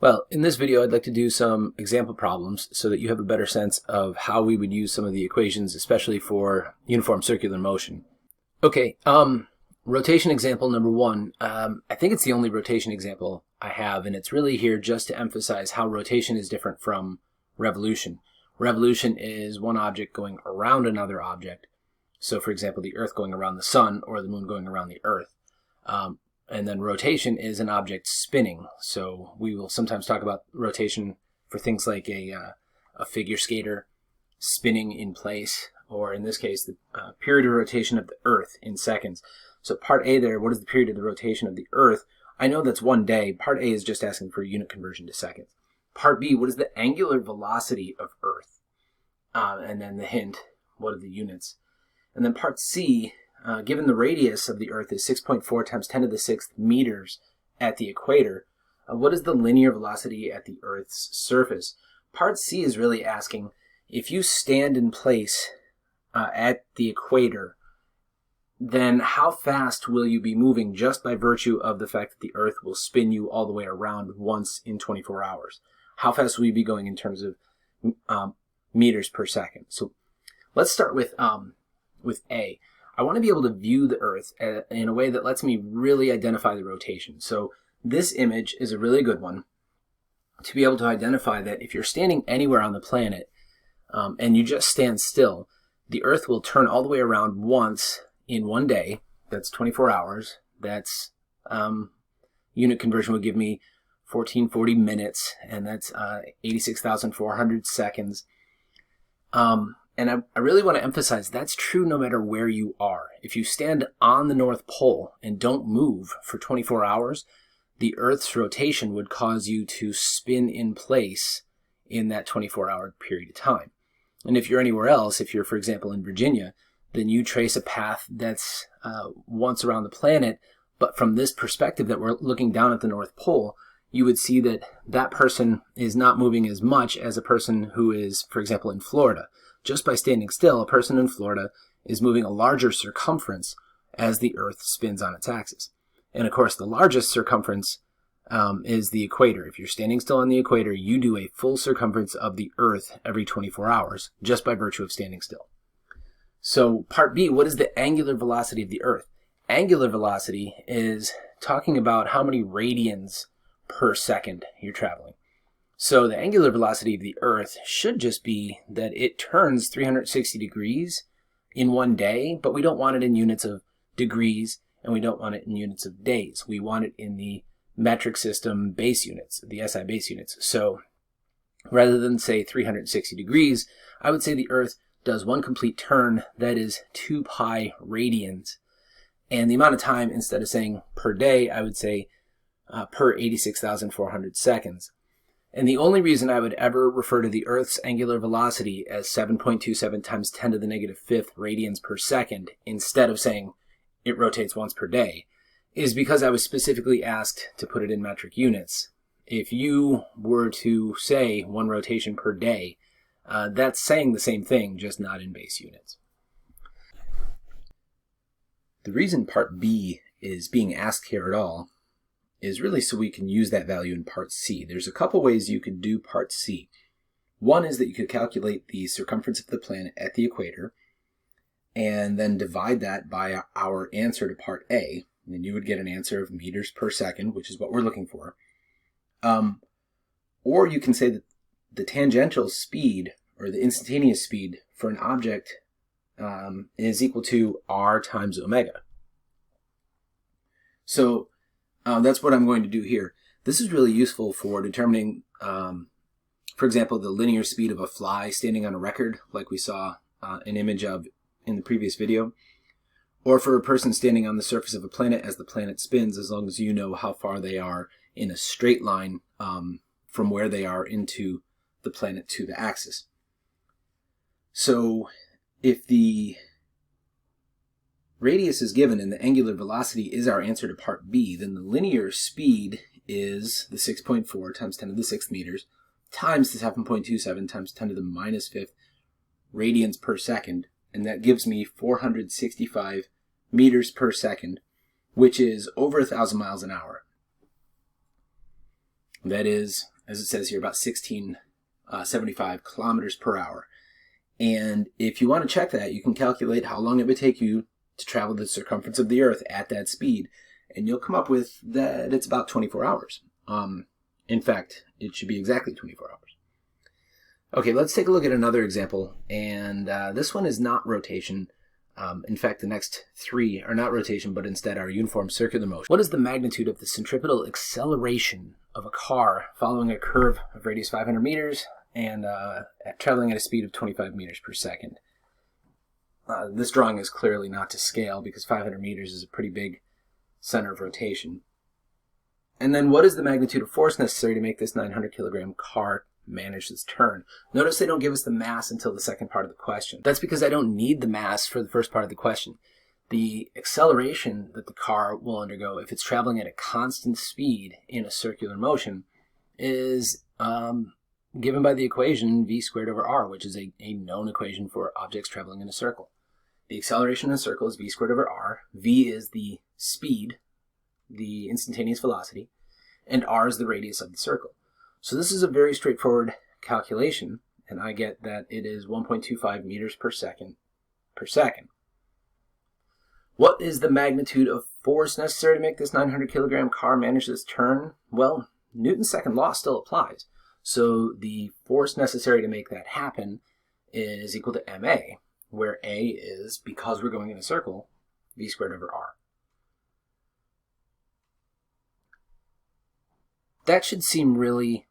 Well, in this video, I'd like to do some example problems so that you have a better sense of how we would use some of the equations, especially for uniform circular motion. Okay, rotation example number one. I think it's the only rotation example I have, and it's really here just to emphasize how rotation is different from revolution. Revolution is one object going around another object. So, for example, the Earth going around the Sun or the Moon going around the Earth. And then rotation is an object spinning. So we will sometimes talk about rotation for things like a figure skater spinning in place, or in this case, the period of rotation of the Earth in seconds. So part A there, what is the period of the rotation of the Earth? I know that's 1 day. Part A is just asking for unit conversion to seconds. Part B, what is the angular velocity of Earth? And then the hint, what are the units? And then part C, given the radius of the Earth is 6.4 times 10 to the 6th meters at the equator, what is the linear velocity at the Earth's surface? Part C is really asking, if you stand in place at the equator, then how fast will you be moving just by virtue of the fact that the Earth will spin you all the way around once in 24 hours? How fast will you be going in terms of meters per second? So let's start with A. I want to be able to view the Earth in a way that lets me really identify the rotation. So this image is a really good one to be able to identify that if you're standing anywhere on the planet and you just stand still, the Earth will turn all the way around once in 1 day. That's 24 hours. That's unit conversion would give me 1440 minutes, and that's 86,400 seconds. And I really want to emphasize that's true no matter where you are. If you stand on the North Pole and don't move for 24 hours, the Earth's rotation would cause you to spin in place in that 24-hour period of time. And if you're anywhere else, if you're, for example, in Virginia, then you trace a path that's once around the planet, but from this perspective that we're looking down at the North Pole, you would see that that person is not moving as much as a person who is, for example, in Florida. Just by standing still, a person in Florida is moving a larger circumference as the Earth spins on its axis. And of course, the largest circumference is the equator. If you're standing still on the equator, you do a full circumference of the Earth every 24 hours, just by virtue of standing still. So part B, what is the angular velocity of the Earth? Angular velocity is talking about how many radians per second you're traveling. So the angular velocity of the Earth should just be that it turns 360 degrees in 1 day, but we don't want it in units of degrees, and we don't want it in units of days. We want it in the metric system base units, the SI base units. So rather than say 360 degrees, I would say the Earth does one complete turn, that is 2 pi radians. And the amount of time, instead of saying per day, I would say per 86,400 seconds. And the only reason I would ever refer to the Earth's angular velocity as 7.27 times 10 to the negative 5th radians per second, instead of saying it rotates once per day, is because I was specifically asked to put it in metric units. If you were to say 1 rotation per day, that's saying the same thing, just not in base units. The reason part B is being asked here at all is really so we can use that value in part C. There's a couple ways you could do part C. One is that you could calculate the circumference of the planet at the equator and then divide that by our answer to part A, and then you would get an answer of meters per second, which is what we're looking for. Or you can say that the tangential speed, or the instantaneous speed for an object is equal to r times omega. So that's what I'm going to do here. This is really useful for determining, for example, the linear speed of a fly standing on a record, like we saw an image of in the previous video, or for a person standing on the surface of a planet as the planet spins, as long as you know how far they are in a straight line from where they are into the planet to the axis. So if the radius is given and the angular velocity is our answer to part B, then the linear speed is the 6.4 times 10 to the 6th meters times the 7.27 times 10 to the minus 5th radians per second, and that gives me 465 meters per second, which is over 1,000 miles an hour. That is, as it says here, about 1675 kilometers per hour. And if you want to check that, you can calculate how long it would take you to travel the circumference of the Earth at that speed, and you'll come up with that it's about 24 hours. In fact, it should be exactly 24 hours. Okay, let's take a look at another example, and this one is not rotation. In fact, the next three are not rotation, but instead are uniform circular motion. What is the magnitude of the centripetal acceleration of a car following a curve of radius 500 meters and traveling at a speed of 25 meters per second? This drawing is clearly not to scale because 500 meters is a pretty big center of rotation. And then what is the magnitude of force necessary to make this 900 kilogram car manage this turn? Notice they don't give us the mass until the second part of the question. That's because I don't need the mass for the first part of the question. The acceleration that the car will undergo if it's traveling at a constant speed in a circular motion is given by the equation v squared over r, which is a known equation for objects traveling in a circle. The acceleration in a circle is v squared over r. V is the speed, the instantaneous velocity, and r is the radius of the circle. So this is a very straightforward calculation, and I get that it is 1.25 meters per second per second. What is the magnitude of force necessary to make this 900 kilogram car manage this turn? Well, Newton's second law still applies. So the force necessary to make that happen is equal to ma, where a is, because we're going in a circle, v squared over r. That should seem really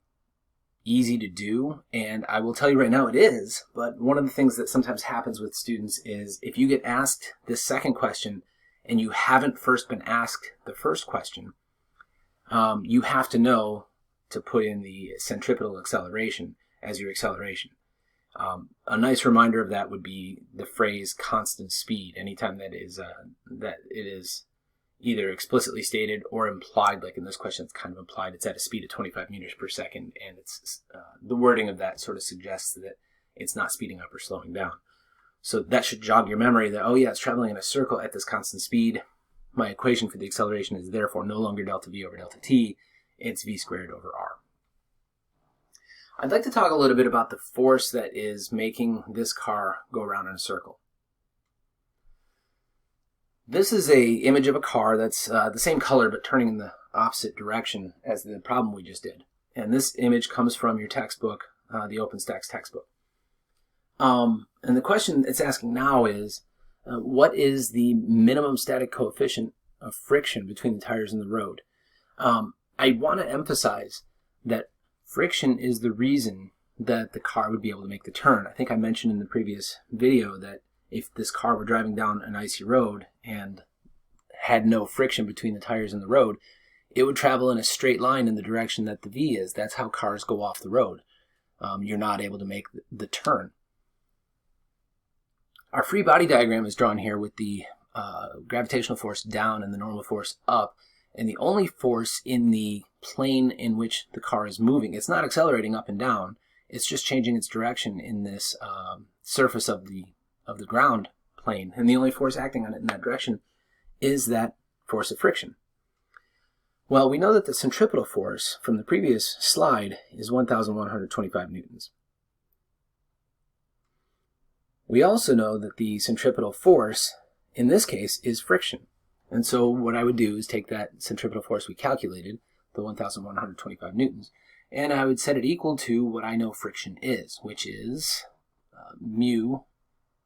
easy to do, and I will tell you right now it is, but one of the things that sometimes happens with students is if you get asked this second question and you haven't first been asked the first question, you have to know to put in the centripetal acceleration as your acceleration. A nice reminder of that would be the phrase constant speed. Anytime that it is either explicitly stated or implied, like in this question it's kind of implied, it's at a speed of 25 meters per second, and it's the wording of that sort of suggests that it's not speeding up or slowing down. So that should jog your memory that, oh yeah, it's traveling in a circle at this constant speed. My equation for the acceleration is therefore no longer delta v over delta t, it's v squared over r. I'd like to talk a little bit about the force that is making this car go around in a circle. This is an image of a car that's the same color but turning in the opposite direction as the problem we just did. And this image comes from your textbook, the OpenStax textbook. And the question it's asking now is, what is the minimum static coefficient of friction between the tires and the road? I want to emphasize that friction is the reason that the car would be able to make the turn. I think I mentioned in the previous video that if this car were driving down an icy road and had no friction between the tires and the road, it would travel in a straight line in the direction that the V is. That's how cars go off the road. You're not able to make the turn. Our free body diagram is drawn here with the gravitational force down and the normal force up. And the only force in the plane in which the car is moving, it's not accelerating up and down, it's just changing its direction in this surface of the ground plane. And the only force acting on it in that direction is that force of friction. Well, we know that the centripetal force from the previous slide is 1,125 newtons. We also know that the centripetal force in this case is friction. And so what I would do is take that centripetal force we calculated, the 1,125 newtons, and I would set it equal to what I know friction is, which is mu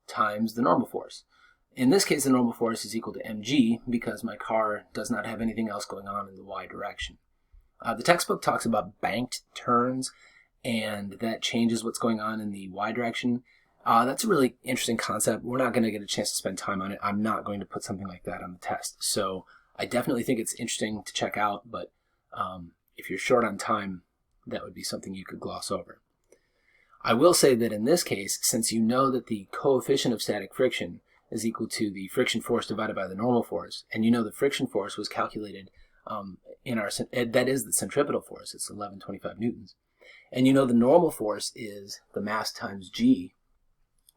times the normal force. In this case, the normal force is equal to mg because my car does not have anything else going on in the y direction. The textbook talks about banked turns, and that changes what's going on in the y direction. That's a really interesting concept. We're not going to get a chance to spend time on it. I'm not going to put something like that on the test. So I definitely think it's interesting to check out, but if you're short on time, that would be something you could gloss over. I will say that in this case, since you know that the coefficient of static friction is equal to the friction force divided by the normal force, and you know the friction force was calculated that is the centripetal force, it's 1125 newtons, and you know the normal force is the mass times g,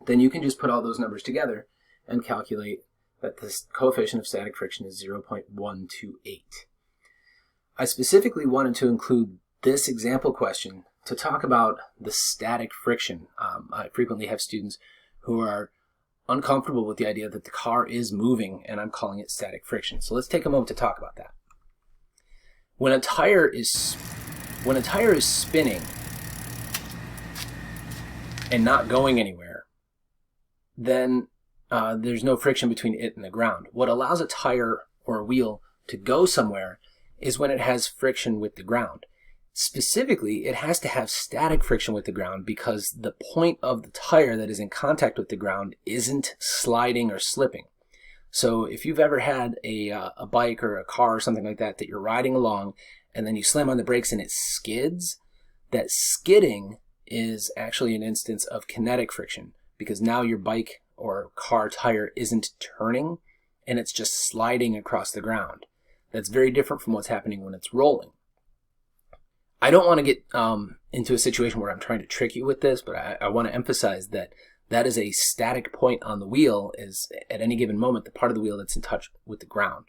then you can just put all those numbers together and calculate that the coefficient of static friction is 0.128. I specifically wanted to include this example question to talk about the static friction. I frequently have students who are uncomfortable with the idea that the car is moving, and I'm calling it static friction. So let's take a moment to talk about that. When a tire is spinning and not going anywhere, then there's no friction between it and the ground. What allows a tire or a wheel to go somewhere is when it has friction with the ground. Specifically, it has to have static friction with the ground because the point of the tire that is in contact with the ground isn't sliding or slipping. So if you've ever had a bike or a car or something like that you're riding along and then you slam on the brakes and it skids, that skidding is actually an instance of kinetic friction because now your bike or car tire isn't turning and it's just sliding across the ground. That's very different from what's happening when it's rolling. I don't want to get into a situation where I'm trying to trick you with this, but I want to emphasize that that is a static point on the wheel, is at any given moment the part of the wheel that's in touch with the ground.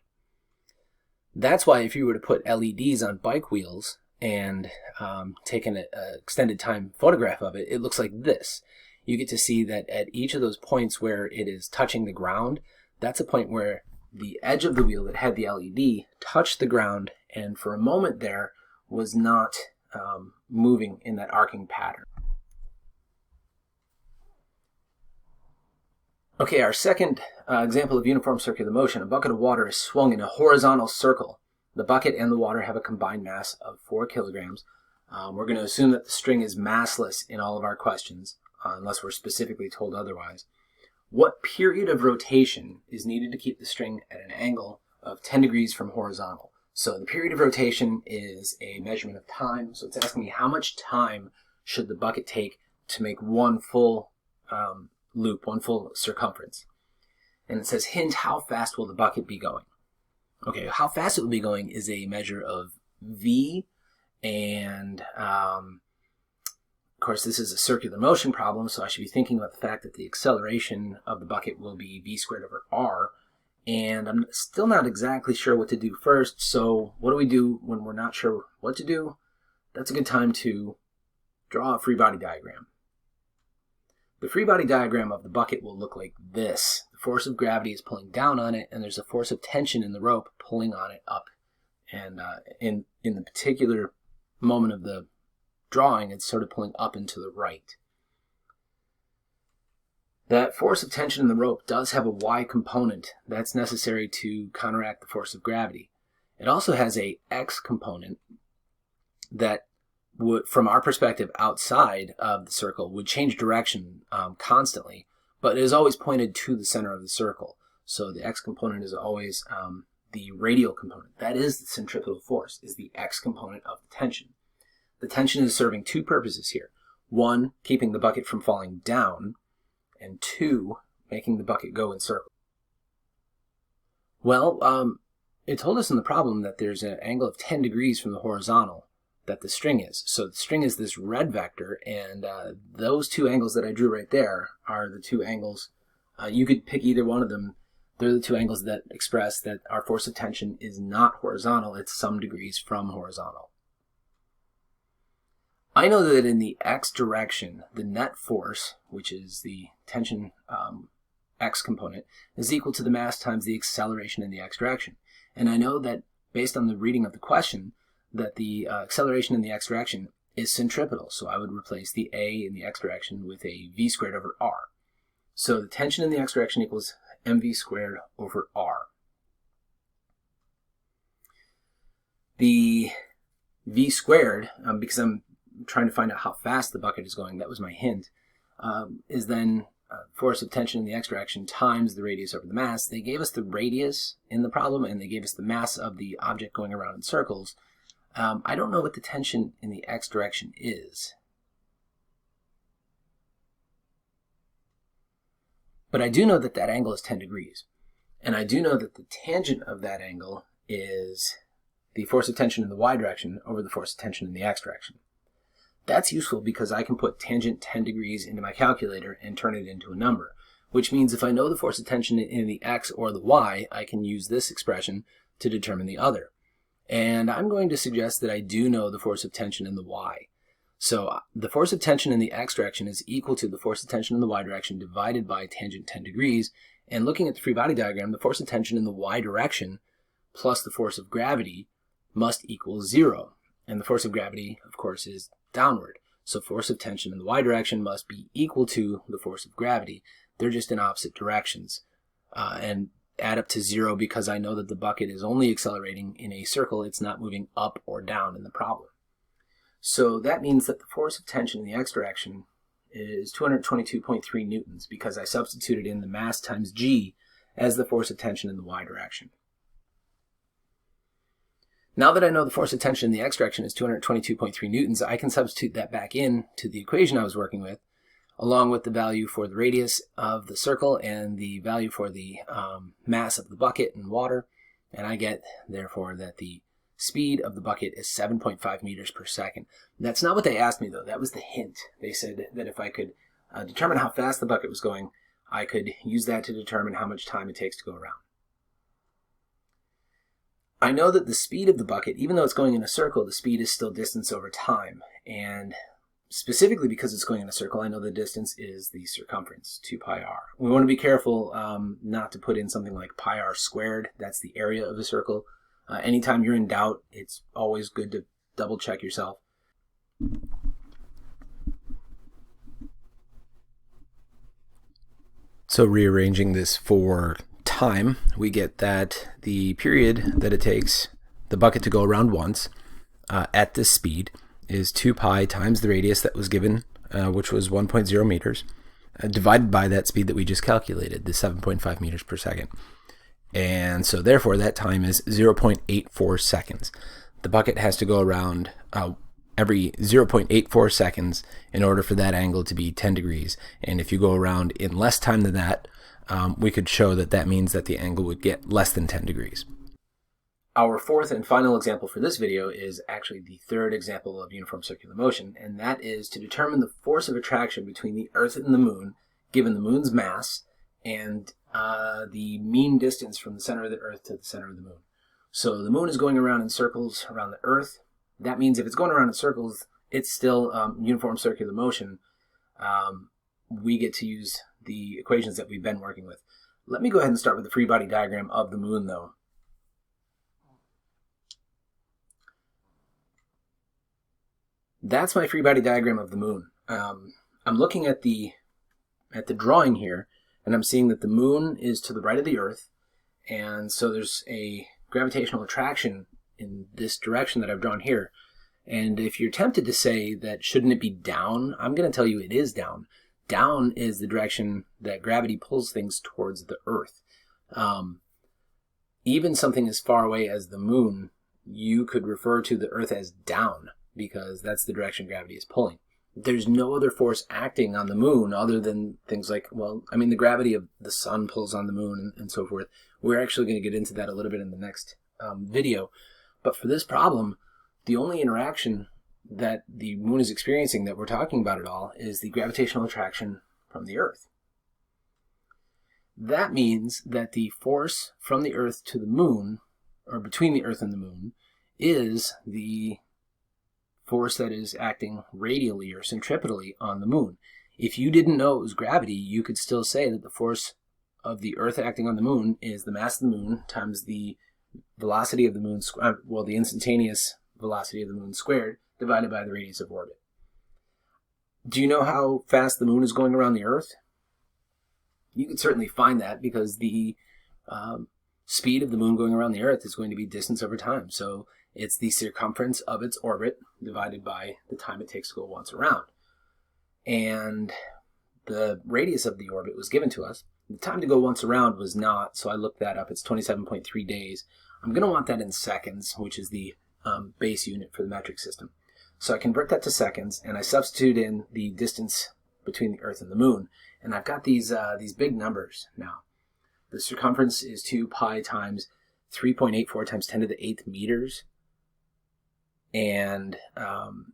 That's why if you were to put LEDs on bike wheels and take an extended time photograph of it, it looks like this. You get to see that at each of those points where it is touching the ground, that's a point where the edge of the wheel that had the LED touched the ground and for a moment there was not moving in that arcing pattern. Okay, our second example of uniform circular motion. A bucket of water is swung in a horizontal circle. The bucket and the water have a combined mass of 4 kilograms. We're going to assume that the string is massless in all of our questions, unless we're specifically told otherwise. What period of rotation is needed to keep the string at an angle of 10 degrees from horizontal? So the period of rotation is a measurement of time. So it's asking me how much time should the bucket take to make one full loop, one full circumference. And it says, hint, how fast will the bucket be going? Okay, how fast it will be going is a measure of V, and of course this is a circular motion problem, so I should be thinking about the fact that the acceleration of the bucket will be V squared over R. And I'm still not exactly sure what to do first, so what do we do when we're not sure what to do? That's a good time to draw a free body diagram. The free body diagram of the bucket will look like this. The force of gravity is pulling down on it, and there's a force of tension in the rope pulling on it up. And in the particular moment of the drawing, it's sort of pulling up and to the right. That force of tension in the rope does have a Y component that's necessary to counteract the force of gravity. It also has a X component that would, from our perspective outside of the circle, would change direction constantly, but it is always pointed to the center of the circle. So the X component is always the radial component. That is the centripetal force, is the X component of the tension. The tension is serving two purposes here. One, keeping the bucket from falling down, and two, making the bucket go in circles. Well, it told us in the problem that there's an angle of 10 degrees from the horizontal that the string is. So the string is this red vector, and those two angles that I drew right there are the two angles. You could pick either one of them. They're the two angles that express that our force of tension is not horizontal, it's some degrees from horizontal. I know that in the X direction, the net force, which is the tension X component, is equal to the mass times the acceleration in the X direction. And I know that based on the reading of the question, that the acceleration in the X direction is centripetal. So I would replace the A in the X direction with a V squared over R. So the tension in the X direction equals mv squared over R. The V squared, because I'm trying to find out how fast the bucket is going, that was my hint, is then force of tension in the X direction times the radius over the mass. They gave us the radius in the problem, and they gave us the mass of the object going around in circles. I don't know what the tension in the X direction is. But I do know that that angle is 10 degrees. And I do know that the tangent of that angle is the force of tension in the Y direction over the force of tension in the X direction. That's useful because I can put tangent 10 degrees into my calculator and turn it into a number, which means if I know the force of tension in the X or the Y, I can use this expression to determine the other. And I'm going to suggest that I do know the force of tension in the y. So the force of tension in the x direction is equal to the force of tension in the y direction divided by tangent 10 degrees. And looking at the free body diagram, the force of tension in the y direction plus the force of gravity must equal 0. And the force of gravity, of course, is downward. So force of tension in the y direction must be equal to the force of gravity. They're just in opposite directions. And add up to 0 because I know that the bucket is only accelerating in a circle. It's not moving up or down in the problem. So that means that the force of tension in the x direction is 222.3 newtons because I substituted in the mass times g as the force of tension in the y direction. Now that I know the force of tension in the x direction is 222.3 newtons, I can substitute that back in to the equation I was working with, along with the value for the radius of the circle and the value for the mass of the bucket and water. And I get, therefore, that the speed of the bucket is 7.5 meters per second. That's not what they asked me, though. That was the hint. They said that if I could determine how fast the bucket was going, I could use that to determine how much time it takes to go around. I know that the speed of the bucket, even though it's going in a circle, the speed is still distance over time. And specifically because it's going in a circle, I know the distance is the circumference, 2 pi r. We want to be careful not to put in something like pi r squared. That's the area of a circle. Anytime you're in doubt, it's always good to double check yourself. So rearranging this for time, we get that the period that it takes the bucket to go around once at this speed is 2 pi times the radius that was given, which was 1.0 meters, divided by that speed that we just calculated, the 7.5 meters per second. And so therefore that time is 0.84 seconds. The bucket has to go around every 0.84 seconds in order for that angle to be 10 degrees. And if you go around in less time than that, we could show that that means that the angle would get less than 10 degrees. Our fourth and final example for this video is actually the third example of uniform circular motion, and that is to determine the force of attraction between the Earth and the Moon, given the Moon's mass and the mean distance from the center of the Earth to the center of the Moon. So the Moon is going around in circles around the Earth. That means if it's going around in circles, it's still uniform circular motion. We get to use the equations that we've been working with. Let me go ahead and start with the free body diagram of the Moon, though. That's my free body diagram of the Moon. I'm looking at the drawing here, and I'm seeing that the Moon is to the right of the Earth, and so there's a gravitational attraction in this direction that I've drawn here. And if you're tempted to say that shouldn't it be down, I'm going to tell you it is down. Down is the direction that gravity pulls things towards the Earth. Even something as far away as the Moon, you could refer to the Earth as down, because that's the direction gravity is pulling. There's no other force acting on the Moon other than things like, well, I mean, the gravity of the sun pulls on the Moon and so forth. We're actually going to get into that a little bit in the next video. But for this problem, the only interaction that the Moon is experiencing that we're talking about at all is the gravitational attraction from the Earth. That means that the force from the Earth to the Moon, or between the Earth and the Moon, is the force that is acting radially or centripetally on the Moon. If you didn't know it was gravity, you could still say that the force of the Earth acting on the Moon is the mass of the Moon times the velocity of the Moon, the instantaneous velocity of the Moon squared, divided by the radius of orbit. Do you know how fast the Moon is going around the Earth? You could certainly find that because the speed of the Moon going around the Earth is going to be distance over time. So it's the circumference of its orbit divided by the time it takes to go once around. And the radius of the orbit was given to us. The time to go once around was not, so I looked that up. It's 27.3 days. I'm going to want that in seconds, which is the base unit for the metric system. So I convert that to seconds, and I substitute in the distance between the Earth and the Moon. And I've got these big numbers now. The circumference is 2 pi times 3.84 times 10 to the 8th meters. And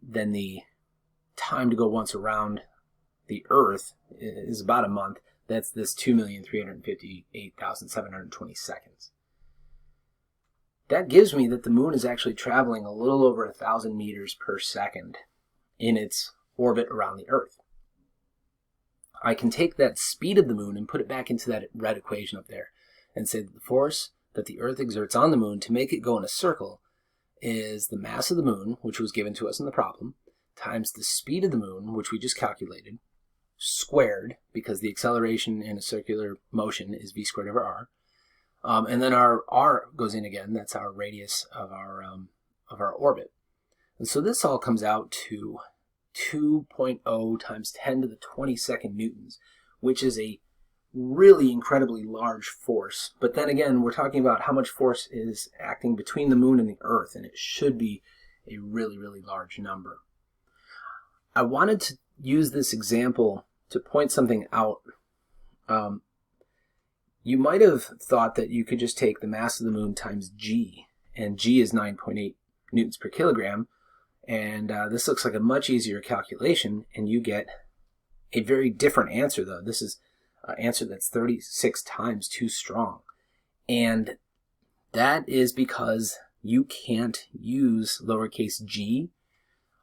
then the time to go once around the Earth is about a month. That's this 2,358,720 seconds. that gives me that the moon is actually traveling a little over 1,000 meters per second in its orbit around the Earth. I can take that speed of the moon and put it back into that red equation up there and say that the force that the Earth exerts on the moon to make it go in a circle is the mass of the moon, which was given to us in the problem, times the speed of the moon, which we just calculated, squared, because the acceleration in a circular motion is v squared over r. And then our r goes in again. That's our radius of our orbit. And so this all comes out to 2.0 times 10 to the 22nd newtons, which is a really incredibly large force. But then again, we're talking about how much force is acting between the moon and the Earth, and it should be a really, really large number. I wanted to use this example to point something out. You might have thought that you could just take the mass of the moon times g, and g is 9.8 newtons per kilogram, and this looks like a much easier calculation, and you get a very different answer, though. This is an answer that's 36 times too strong, and that is because you can't use lowercase g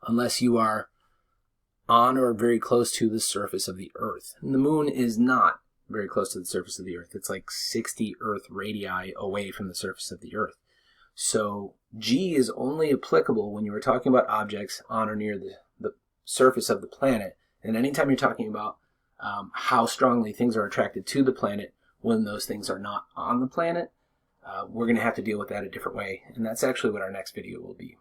unless you are on or very close to the surface of the Earth. And the moon is not very close to the surface of the Earth. It's like 60 Earth radii away from the surface of the Earth. So g is only applicable when you are talking about objects on or near the surface of the planet. And anytime you're talking about how strongly things are attracted to the planet when those things are not on the planet, we're going to have to deal with that a different way. And that's actually what our next video will be.